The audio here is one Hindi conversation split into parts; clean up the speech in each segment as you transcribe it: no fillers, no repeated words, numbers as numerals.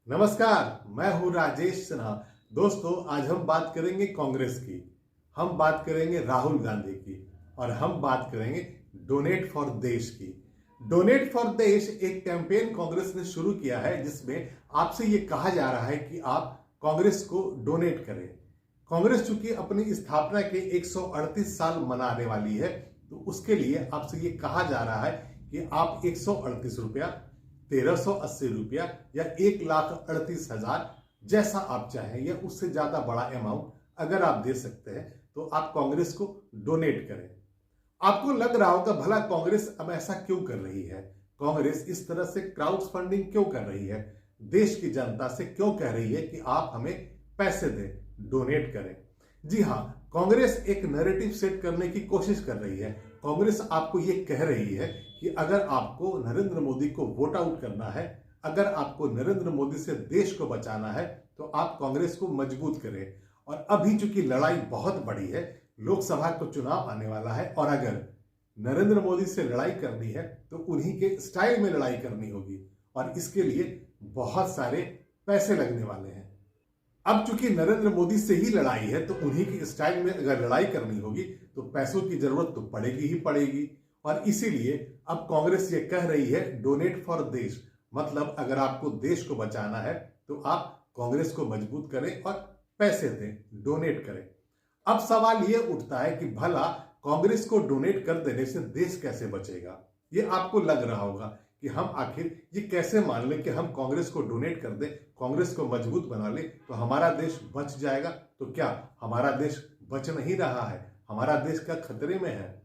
नमस्कार, मैं हूं राजेश सिन्हा। दोस्तों, आज हम बात करेंगे कांग्रेस की, हम बात करेंगे राहुल गांधी की और हम बात करेंगे डोनेट फॉर देश की। डोनेट फॉर देश एक कैंपेन कांग्रेस ने शुरू किया है जिसमें आपसे ये कहा जा रहा है कि आप कांग्रेस को डोनेट करें। कांग्रेस चूंकि अपनी स्थापना के 138 साल मनाने वाली है, तो उसके लिए आपसे ये कहा जा रहा है कि आप 138 रुपया, 1380 रुपया या 1,38,000 जैसा आप चाहें या उससे ज्यादा बड़ा अमाउंट अगर आप दे सकते हैं तो आप कांग्रेस को डोनेट करें। आपको लग रहा होगा भला कांग्रेस अब ऐसा क्यों कर रही है, कांग्रेस इस तरह से क्राउड फंडिंग क्यों कर रही है, देश की जनता से क्यों कह रही है कि आप हमें पैसे दें, डोनेट करें। जी हां, कांग्रेस एक नैरेटिव सेट करने की कोशिश कर रही है। कांग्रेस आपको यह कह रही है कि अगर आपको नरेंद्र मोदी को वोट आउट करना है, अगर आपको नरेंद्र मोदी से देश को बचाना है, तो आप कांग्रेस को मजबूत करें। और अभी चूंकि लड़ाई बहुत बड़ी है, लोकसभा को चुनाव आने वाला है और अगर नरेंद्र मोदी से लड़ाई करनी है तो उन्हीं के स्टाइल में लड़ाई करनी होगी और इसके लिए बहुत सारे पैसे लगने वाले हैं। अब चूंकि नरेंद्र मोदी से ही लड़ाई है तो उन्हीं के स्टाइल में अगर लड़ाई करनी होगी तो पैसों की जरूरत तो पड़ेगी ही पड़ेगी। और इसीलिए अब कांग्रेस ये कह रही है डोनेट फॉर देश, मतलब अगर आपको देश को बचाना है तो आप कांग्रेस को मजबूत करें और पैसे दें, डोनेट करें। अब सवाल ये उठता है कि भला कांग्रेस को डोनेट कर देने से देश कैसे बचेगा। ये आपको लग रहा होगा कि हम आखिर ये कैसे मान लें कि हम कांग्रेस को डोनेट कर दें, कांग्रेस को मजबूत बना ले तो हमारा देश बच जाएगा। तो क्या हमारा देश बच नहीं रहा है, हमारा देश का खतरे में है?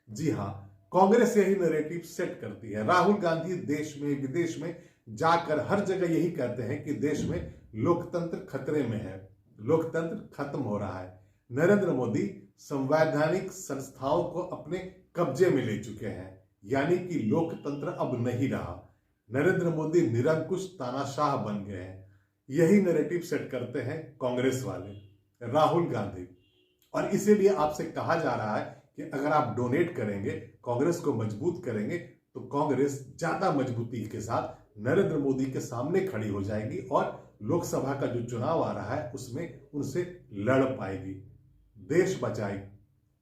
जी हां, कांग्रेस यही नैरेटिव सेट करती है। राहुल गांधी देश में विदेश में जाकर हर जगह यही कहते हैं कि देश में लोकतंत्र खतरे में है, लोकतंत्र खत्म हो रहा है। नरेंद्र मोदी संवैधानिक संस्थाओं को अपने कब्जे में ले चुके हैं, यानी कि लोकतंत्र अब नहीं रहा। नरेंद्र मोदी निरंकुश तानाशाह बन गए हैं। यही नैरेटिव सेट करते हैं कांग्रेस वाले, राहुल गांधी। और इसीलिए आपसे कहा जा रहा है कि अगर आप डोनेट करेंगे, कांग्रेस को मजबूत करेंगे, तो कांग्रेस ज्यादा मजबूती के साथ नरेंद्र मोदी के सामने खड़ी हो जाएगी और लोकसभा का जो चुनाव आ रहा है उसमें उनसे लड़ पाएगी, देश बचाएगी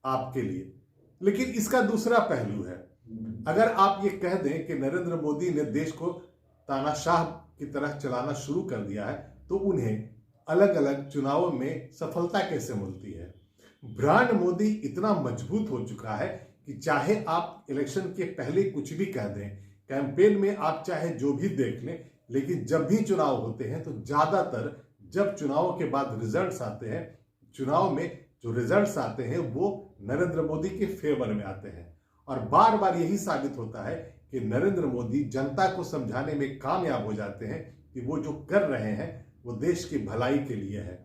आपके लिए। लेकिन इसका दूसरा पहलू है, अगर आप ये कह दें कि नरेंद्र मोदी ने देश को तानाशाह की तरह चलाना शुरू कर दिया है तो उन्हें अलग अलग चुनावों में सफलता कैसे मिलती है। ब्रांड मोदी इतना मजबूत हो चुका है कि चाहे आप इलेक्शन के पहले कुछ भी कह दें, कैंपेन में आप चाहे जो भी देख लें, लेकिन जब भी चुनाव होते हैं तो ज्यादातर जब चुनाव के बाद रिजल्ट्स आते हैं, चुनाव में जो रिजल्ट्स आते हैं वो नरेंद्र मोदी के फेवर में आते हैं। और बार बार यही साबित होता है कि नरेंद्र मोदी जनता को समझाने में कामयाब हो जाते हैं कि वो जो कर रहे हैं वो देश की भलाई के लिए है।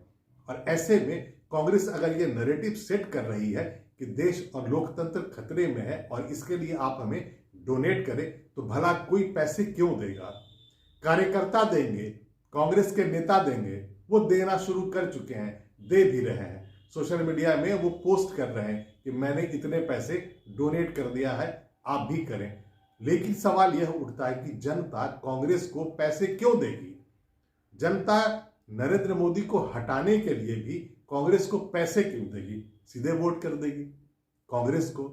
और ऐसे में कांग्रेस अगर ये नैरेटिव सेट कर रही है कि देश और लोकतंत्र खतरे में है और इसके लिए आप हमें डोनेट करें, तो भला कोई पैसे क्यों देगा? कार्यकर्ता देंगे, कांग्रेस के नेता देंगे, वो देना शुरू कर चुके हैं, दे भी रहे हैं। सोशल मीडिया में वो पोस्ट कर रहे हैं कि मैंने इतने पैसे डोनेट कर दिया है, आप भी करें। लेकिन सवाल यह उठता है कि जनता कांग्रेस को पैसे क्यों देगी? जनता नरेंद्र मोदी को हटाने के लिए भी कांग्रेस को पैसे क्यों देगी? सीधे वोट कर देगी कांग्रेस को।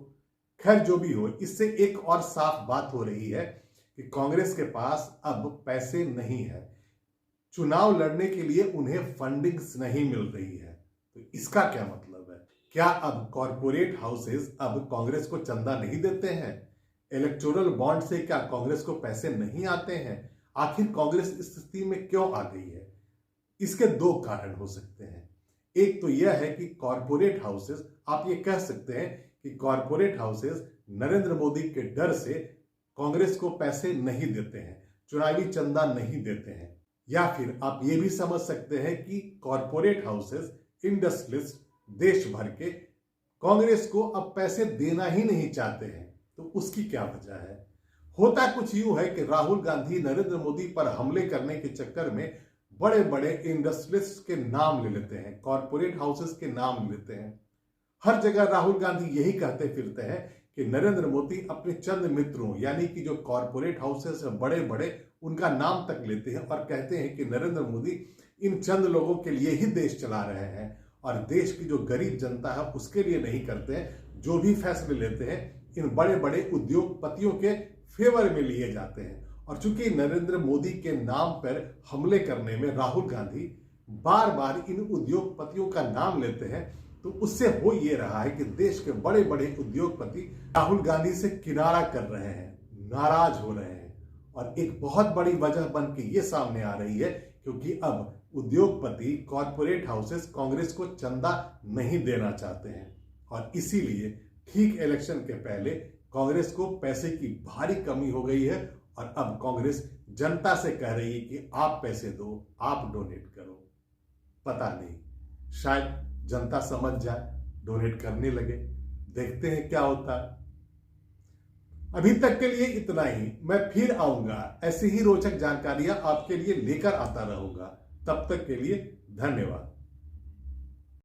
खैर जो भी हो, इससे एक और साफ बात हो रही है कि कांग्रेस के पास अब पैसे नहीं है, चुनाव लड़ने के लिए उन्हें फंडिंग्स नहीं मिल रही है। तो इसका क्या मतलब है? क्या अब कॉरपोरेट हाउसेस अब कांग्रेस को चंदा नहीं देते हैं? इलेक्टोरल बॉन्ड से क्या कांग्रेस को पैसे नहीं आते हैं? आखिर कांग्रेस इस स्थिति में क्यों आ गई है? इसके दो कारण हो सकते हैं। एक तो यह है कि कॉरपोरेट हाउसेस, आप ये कह सकते हैं कि कॉरपोरेट हाउसेस नरेंद्र मोदी के डर से कांग्रेस को पैसे नहीं देते हैं, चुनावी चंदा नहीं देते हैं। या फिर आप ये भी समझ सकते हैं कि कॉरपोरेट हाउसेस, इंडस्ट्रियलिस्ट देश भर के कांग्रेस को अब पैसे देना ही नहीं चाहते हैं। तो उसकी क्या वजह है? होता कुछ यूं है कि राहुल गांधी नरेंद्र मोदी पर हमले करने के चक्कर में बड़े बड़े इंडस्ट्रियलिस्ट के नाम ले लेते हैं, कॉरपोरेट हाउसेस के नाम ले लेते हैं। हर जगह राहुल गांधी यही कहते फिरते हैं कि नरेंद्र मोदी अपने चंद मित्रों यानी कि जो कॉरपोरेट हाउसेस बड़े बड़े उनका नाम तक लेते हैं और कहते हैं कि नरेंद्र मोदी इन चंद लोगों के लिए ही देश चला रहे हैं और देश की जो गरीब जनता है उसके लिए नहीं करते हैं। जो भी फैसले लेते हैं इन बड़े बड़े उद्योगपतियों के फेवर में लिए जाते हैं। और चूंकि नरेंद्र मोदी के नाम पर हमले करने में राहुल गांधी बार बार इन उद्योगपतियों का नाम लेते हैं, तो उससे हो ये रहा है कि देश के बड़े बड़े उद्योगपति राहुल गांधी से किनारा कर रहे हैं, नाराज हो रहे हैं। और एक बहुत बड़ी वजह बन के ये सामने आ रही है क्योंकि अब उद्योगपति, कॉरपोरेट हाउसेस कांग्रेस को चंदा नहीं देना चाहते हैं और इसीलिए ठीक इलेक्शन के पहले कांग्रेस को पैसे की भारी कमी हो गई है और अब कांग्रेस जनता से कह रही है कि आप पैसे दो, आप डोनेट करो। पता नहीं, शायद जनता समझ जाए, डोनेट करने लगे। देखते हैं क्या होता है। अभी तक के लिए इतना ही। मैं फिर आऊंगा, ऐसी ही रोचक जानकारियां आपके लिए लेकर आता रहूंगा। तब तक के लिए धन्यवाद।